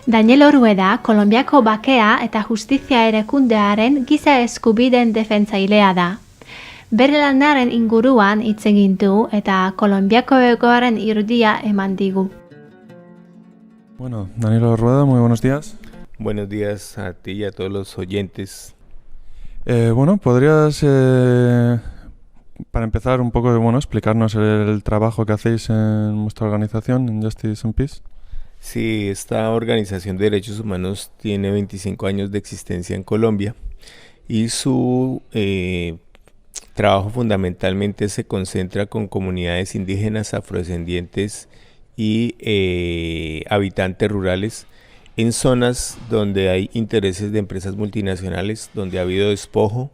Daniel Orueda, Kolonbiako bakea eta justizia erakundearen giza eskubideen defentsailea da. Bere lanaren inguruan hitz egin du eta Kolonbiako egoeraren irudia eman digu. Bueno, Daniel Orueda, muy buenos días. Buenos días a ti y a todos los oyentes. ¿Podrías, para empezar un poco, explicarnos el trabajo que hacéis en vuestra organización, en Justice and Peace? Sí, esta organización de derechos humanos tiene 25 años de existencia en Colombia y su trabajo fundamentalmente se concentra con comunidades indígenas, afrodescendientes y habitantes rurales en zonas donde hay intereses de empresas multinacionales, donde ha habido despojo,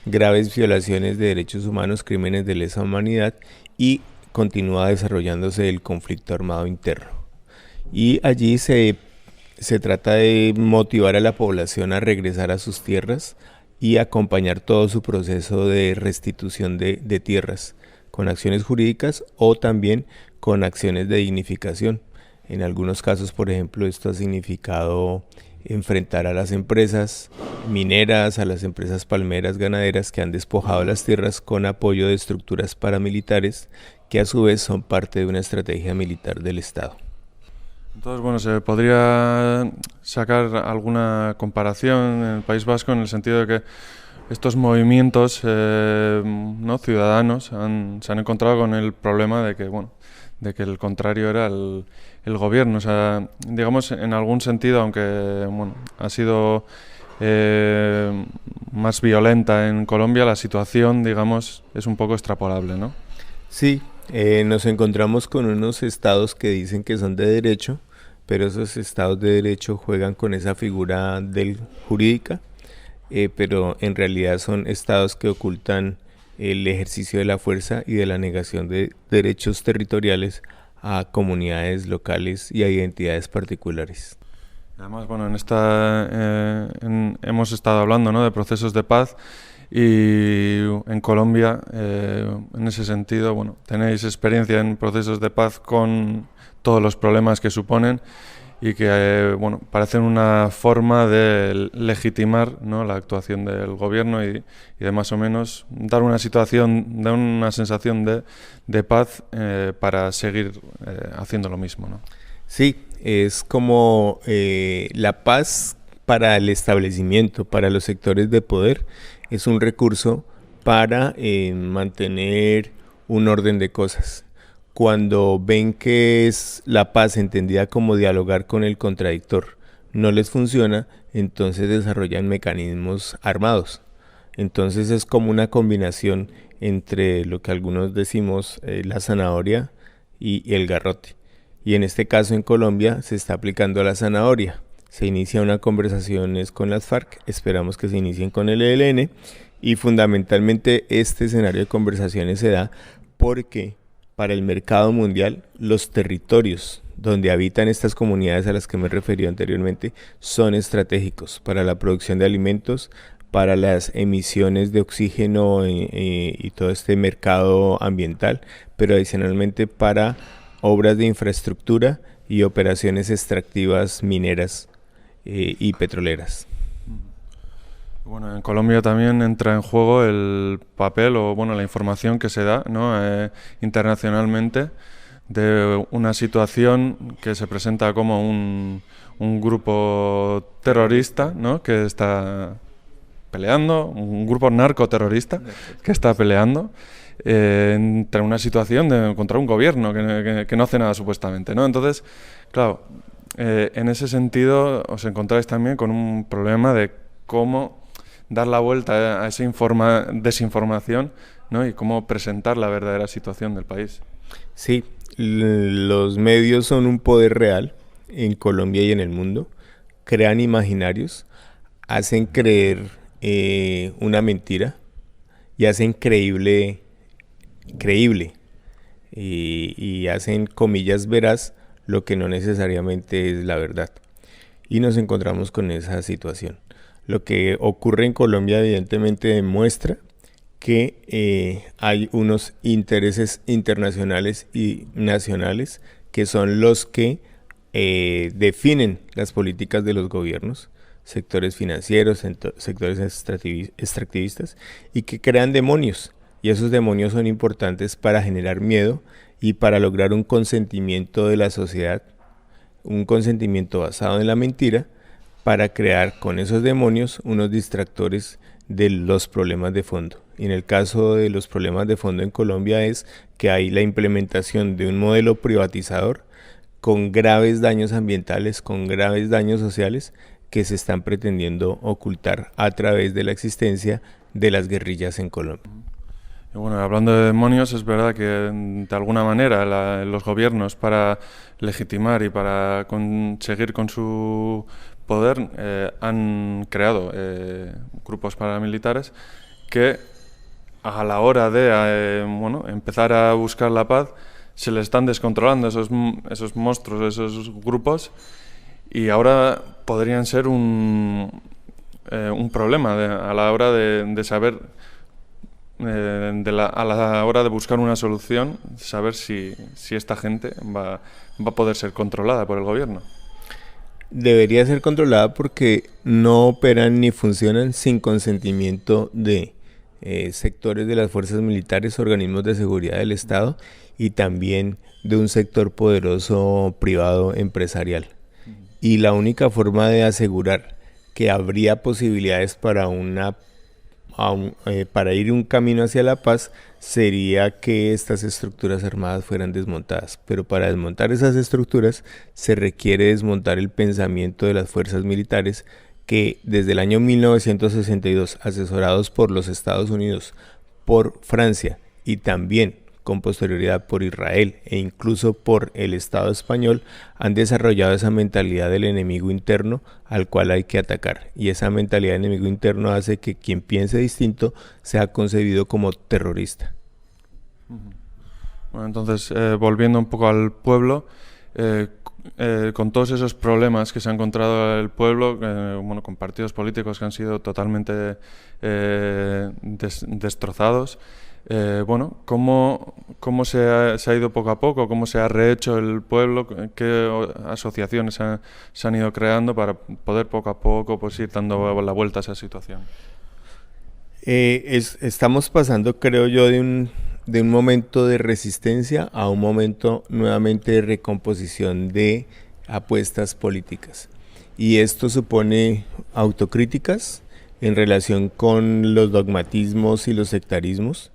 graves violaciones de derechos humanos, crímenes de lesa humanidad y continúa desarrollándose el conflicto armado interno. Y allí se trata de motivar a la población a regresar a sus tierras y acompañar todo su proceso de restitución de tierras con acciones jurídicas o también con acciones de dignificación. En algunos casos, por ejemplo, esto ha significado enfrentar a las empresas mineras, a las empresas palmeras, ganaderas que han despojado las tierras con apoyo de estructuras paramilitares que a su vez son parte de una estrategia militar del Estado. Entonces, ¿se podría sacar alguna comparación en el País Vasco en el sentido de que estos movimientos ciudadanos se han encontrado con el problema de que el contrario era el gobierno? O sea, digamos, en algún sentido, aunque ha sido más violenta en Colombia, la situación, digamos, es un poco extrapolable, ¿no? Sí, nos encontramos con unos estados que dicen que son de derecho, pero esos estados de derecho juegan con esa figura jurídica, pero en realidad son estados que ocultan el ejercicio de la fuerza y de la negación de derechos territoriales a comunidades locales y a identidades particulares. Además, hemos estado hablando, ¿no?, de procesos de paz y en Colombia, en ese sentido, tenéis experiencia en procesos de paz con todos los problemas que suponen y que parecen una forma de legitimar, ¿no?, la actuación del gobierno y de más o menos dar una sensación de paz para seguir haciendo lo mismo, ¿no? Sí, es como la paz para el establecimiento, para los sectores de poder, es un recurso para mantener un orden de cosas. Cuando ven que es la paz entendida como dialogar con el contradictor, no les funciona, entonces desarrollan mecanismos armados. Entonces es como una combinación entre lo que algunos decimos la zanahoria y el garrote. Y en este caso en Colombia se está aplicando la zanahoria. Se inicia una conversación con las FARC, esperamos que se inicien con el ELN y fundamentalmente este escenario de conversaciones se da porque para el mercado mundial, los territorios donde habitan estas comunidades a las que me referí anteriormente son estratégicos para la producción de alimentos, para las emisiones de oxígeno y todo este mercado ambiental, pero adicionalmente para obras de infraestructura y operaciones extractivas mineras y petroleras. En Colombia también entra en juego el papel la información que se da, ¿no?, internacionalmente de una situación que se presenta como un grupo terrorista, ¿no?, que está peleando, un grupo narcoterrorista que está peleando entre una situación contra un gobierno que no hace nada supuestamente, ¿no? Entonces, claro, en ese sentido os encontráis también con un problema de cómo dar la vuelta a esa desinformación, ¿no?, y cómo presentar la verdadera situación del país. Sí, los medios son un poder real en Colombia y en el mundo. Crean imaginarios, hacen creer una mentira y hacen creíble y hacen comillas veraz lo que no necesariamente es la verdad. Y nos encontramos con esa situación. Lo que ocurre en Colombia evidentemente demuestra que hay unos intereses internacionales y nacionales que son los que definen las políticas de los gobiernos, sectores financieros, sectores extractivistas, y que crean demonios. Y esos demonios son importantes para generar miedo y para lograr un consentimiento de la sociedad, un consentimiento basado en la mentira, para crear con esos demonios unos distractores de los problemas de fondo. Y en el caso de los problemas de fondo en Colombia es que hay la implementación de un modelo privatizador con graves daños ambientales, con graves daños sociales que se están pretendiendo ocultar a través de la existencia de las guerrillas en Colombia. Y bueno, hablando de demonios, es verdad que de alguna manera los gobiernos, para legitimar y para conseguir con su poder, han creado grupos paramilitares que a la hora de empezar a buscar la paz se les están descontrolando esos monstruos, esos grupos, y ahora podrían ser un problema a la hora de saber, a la hora de buscar una solución, saber si esta gente va a poder ser controlada por el gobierno. Debería ser controlada porque no operan ni funcionan sin consentimiento de sectores de las fuerzas militares, organismos de seguridad del Estado y también de un sector poderoso privado empresarial. Y la única forma de asegurar que habría posibilidades para ir un camino hacia la paz sería que estas estructuras armadas fueran desmontadas. Pero para desmontar esas estructuras se requiere desmontar el pensamiento de las fuerzas militares que desde el año 1962, asesorados por los Estados Unidos, por Francia y también con posterioridad por Israel e incluso por el Estado español, han desarrollado esa mentalidad del enemigo interno al cual hay que atacar. Y esa mentalidad del enemigo interno hace que quien piense distinto sea concebido como terrorista. Bueno, entonces, volviendo un poco al pueblo, con todos esos problemas que se ha encontrado el pueblo, con partidos políticos que han sido totalmente destrozados, ¿cómo se ha ido poco a poco? ¿Cómo se ha rehecho el pueblo? ¿Qué asociaciones se han ido creando para poder poco a poco ir dando la vuelta a esa situación? Estamos pasando, creo yo, de un momento de resistencia a un momento nuevamente de recomposición de apuestas políticas. Y esto supone autocríticas en relación con los dogmatismos y los sectarismos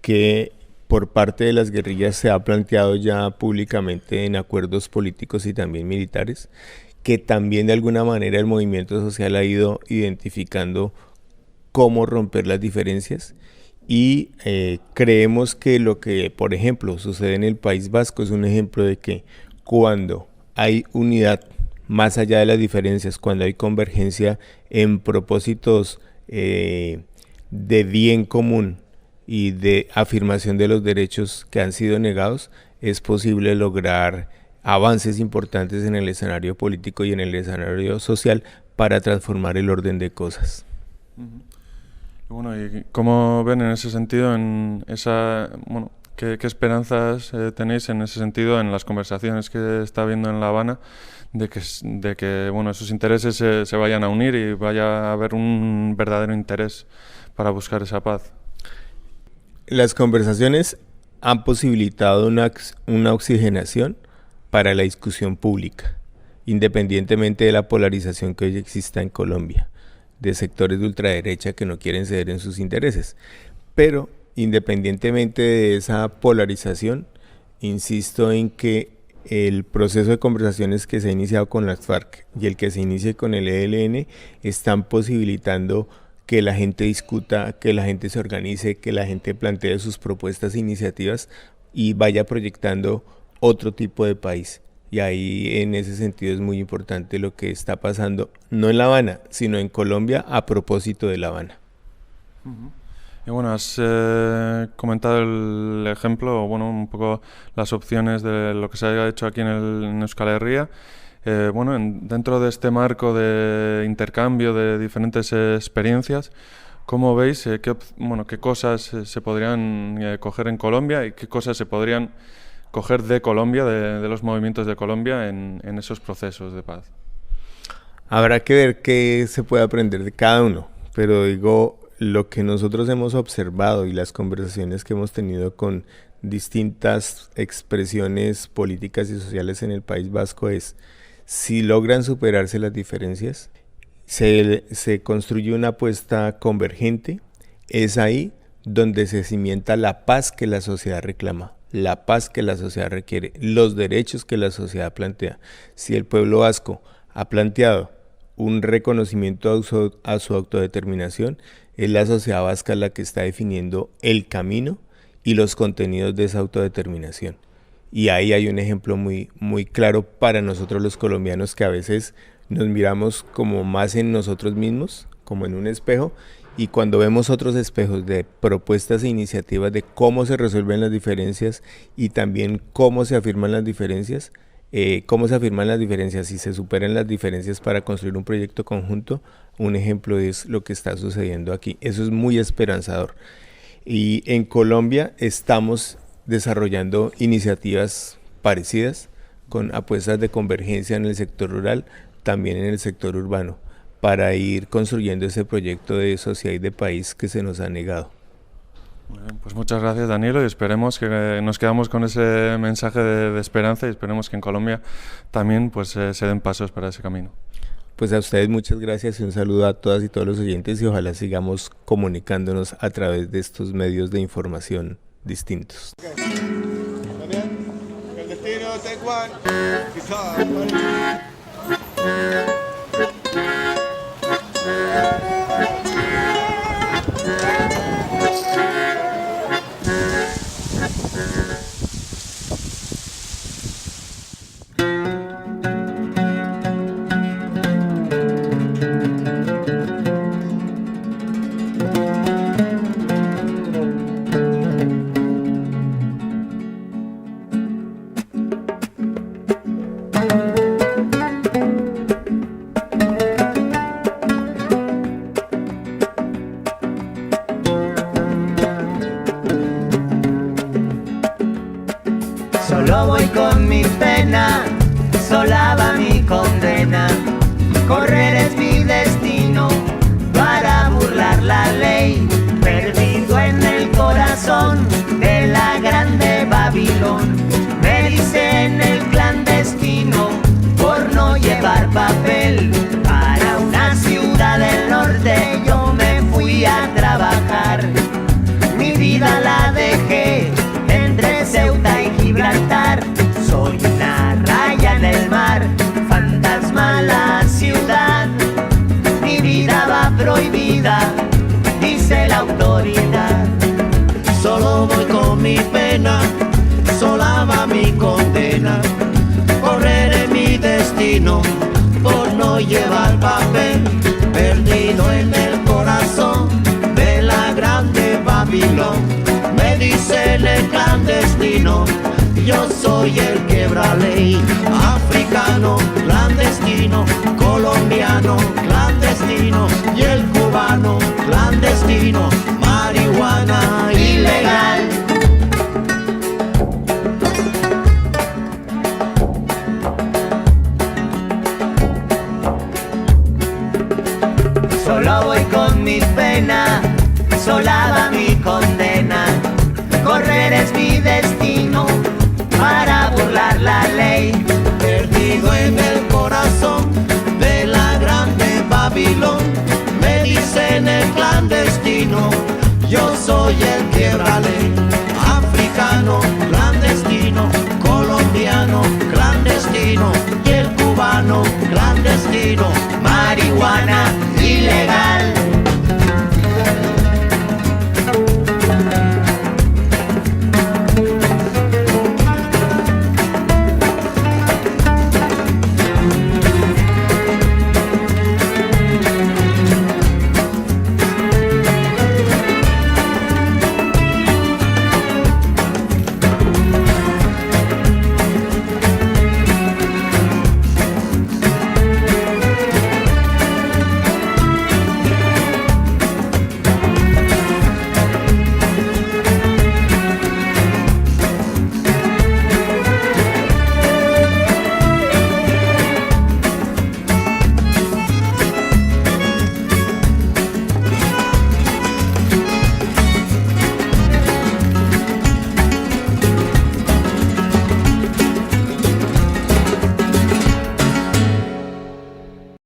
que por parte de las guerrillas se ha planteado ya públicamente en acuerdos políticos y también militares, que también de alguna manera el movimiento social ha ido identificando cómo romper las diferencias. Y creemos que lo que, por ejemplo, sucede en el País Vasco es un ejemplo de que cuando hay unidad más allá de las diferencias, cuando hay convergencia en propósitos de bien común y de afirmación de los derechos que han sido negados, es posible lograr avances importantes en el escenario político y en el escenario social para transformar el orden de cosas. Bueno, ¿y cómo ven en ese sentido, qué esperanzas tenéis en ese sentido en las conversaciones que está habiendo en La Habana de que esos intereses se vayan a unir y vaya a haber un verdadero interés para buscar esa paz? Las conversaciones han posibilitado una oxigenación para la discusión pública, independientemente de la polarización que hoy exista en Colombia, de sectores de ultraderecha que no quieren ceder en sus intereses. Pero independientemente de esa polarización, insisto en que el proceso de conversaciones que se ha iniciado con las FARC y el que se inicie con el ELN están posibilitando que la gente discuta, que la gente se organice, que la gente plantee sus propuestas e iniciativas y vaya proyectando otro tipo de país. Y ahí en ese sentido es muy importante lo que está pasando, no en La Habana, sino en Colombia a propósito de La Habana. Y bueno, has comentado el ejemplo, un poco las opciones de lo que se ha hecho aquí en Euskal Herria. Dentro de este marco de intercambio de diferentes experiencias, ¿Cómo veis qué cosas se podrían coger en Colombia y qué cosas se podrían coger de Colombia, de los movimientos de Colombia en esos procesos de paz? Habrá que ver qué se puede aprender de cada uno, pero digo, lo que nosotros hemos observado y las conversaciones que hemos tenido con distintas expresiones políticas y sociales en el País Vasco es, si logran superarse las diferencias, se construye una apuesta convergente, es ahí donde se cimienta la paz que la sociedad reclama, la paz que la sociedad requiere, los derechos que la sociedad plantea. Si el pueblo vasco ha planteado un reconocimiento a su autodeterminación, es la sociedad vasca la que está definiendo el camino y los contenidos de esa autodeterminación. Y ahí hay un ejemplo muy claro para nosotros los colombianos, que a veces nos miramos como más en nosotros mismos, como en un espejo, y cuando vemos otros espejos de propuestas e iniciativas de cómo se resuelven las diferencias y también cómo se afirman las diferencias, y se superan las diferencias para construir un proyecto conjunto, un ejemplo es lo que está sucediendo aquí. Eso es muy esperanzador. Y en Colombia estamos desarrollando iniciativas parecidas con apuestas de convergencia en el sector rural, también en el sector urbano, para ir construyendo ese proyecto de sociedad y de país que se nos ha negado. Muy bien, pues muchas gracias, Danilo, y esperemos que nos quedamos con ese mensaje de esperanza y esperemos que en Colombia también pues, se den pasos para ese camino. Pues a ustedes muchas gracias y un saludo a todas y todos los oyentes y ojalá sigamos comunicándonos a través de estos medios de información distintos. Solo voy con mi pena, sola va mi condena. Correr es mi destino para burlar la ley. Perdido en el corazón de la grande Babilón. Me dicen el clandestino por no llevar papel. Para una ciudad del norte yo me fui a trabajar. Mi vida la dejé entre Ceuta y Gibraltar. Soy una raya en el mar, fantasma la ciudad. Mi vida va prohibida, dice la autoridad. Solo voy con mi pena, sola va mi condena. Correré mi destino por no llevar papel. Perdido en el corazón de la grande Babilón. Me dicen el clandestino, yo soy el quebra ley. Africano, clandestino, colombiano, clandestino, y el cubano, clandestino, marihuana ilegal. Solo voy con mi pena, sola va mi condena. Correr es mi destino para burlar la ley. Perdido en el corazón de la grande Babilón. Me dicen el clandestino, yo soy el quebra ley. Africano, clandestino, colombiano, clandestino, y el cubano, clandestino, Marihuana